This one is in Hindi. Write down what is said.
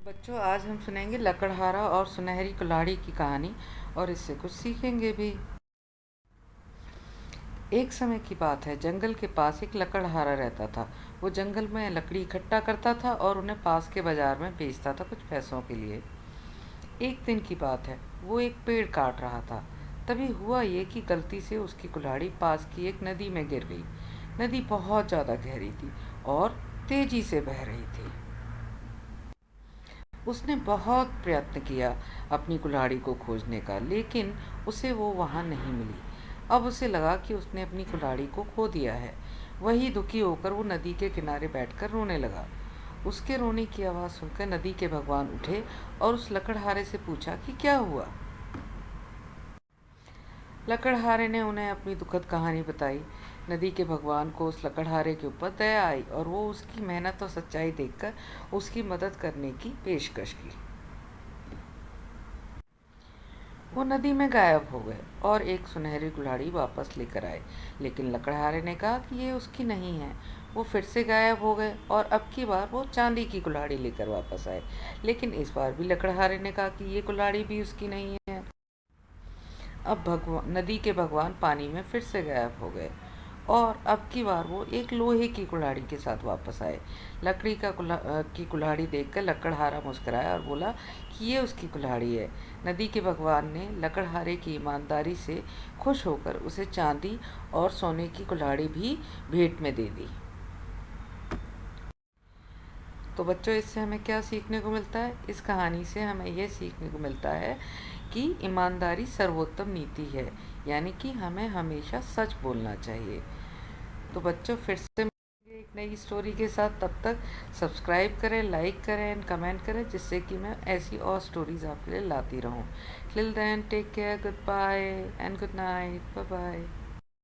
बच्चों, आज हम सुनेंगे लकड़हारा और सुनहरी कुल्हाड़ी की कहानी और इससे कुछ सीखेंगे भी। एक समय की बात है, जंगल के पास एक लकड़हारा रहता था। वो जंगल में लकड़ी इकट्ठा करता था और उन्हें पास के बाजार में बेचता था कुछ पैसों के लिए। एक दिन की बात है, वो एक पेड़ काट रहा था। तभी हुआ ये कि गलती से उसकी कुल्हाड़ी पास की एक नदी में गिर गई। नदी बहुत ज़्यादा गहरी थी और तेजी से बह रही थी। उसने बहुत प्रयत्न किया अपनी कुल्हाड़ी को खोजने का, लेकिन उसे वो वहाँ नहीं मिली। अब उसे लगा कि उसने अपनी कुल्हाड़ी को खो दिया है। वही दुखी होकर वो नदी के किनारे बैठकर रोने लगा। उसके रोने की आवाज़ सुनकर नदी के भगवान उठे और उस लकड़हारे से पूछा कि क्या हुआ। लकड़हारे ने उन्हें अपनी दुखद कहानी बताई। नदी के भगवान को उस लकड़हारे के ऊपर दया आई और वो उसकी मेहनत और सच्चाई देखकर उसकी मदद करने की पेशकश की। वो नदी में गायब हो गए और एक सुनहरी कुल्हाड़ी वापस लेकर आए, लेकिन लकड़हारे ने कहा कि ये उसकी नहीं है। वो फिर से गायब हो गए और अब की बार वो चांदी की कुल्हाड़ी लेकर वापस आए, लेकिन इस बार भी लकड़हारे ने कहा कि ये कुल्हाड़ी भी उसकी नहीं है। अब भगवान नदी के भगवान पानी में फिर से गायब हो गए और अब की बार वो एक लोहे की कुल्हाड़ी के साथ वापस आए। की कुल्हाड़ी देखकर लकड़हारा मुस्कुराया और बोला कि ये उसकी कुल्हाड़ी है। नदी के भगवान ने लकड़हारे की ईमानदारी से खुश होकर उसे चांदी और सोने की कुल्हाड़ी भी भेंट में दे दी। तो बच्चों, इससे हमें क्या सीखने को मिलता है? इस कहानी से हमें यह सीखने को मिलता है कि ईमानदारी सर्वोत्तम नीति है, यानी कि हमें हमेशा सच बोलना चाहिए। तो बच्चों, फिर से मिलेंगे एक नई स्टोरी के साथ। तब तक सब्सक्राइब करें, लाइक करें एंड कमेंट करें, जिससे कि मैं ऐसी और स्टोरीज आपके लिए लाती रहूं। Till then, take care, good bye and good night, bye bye.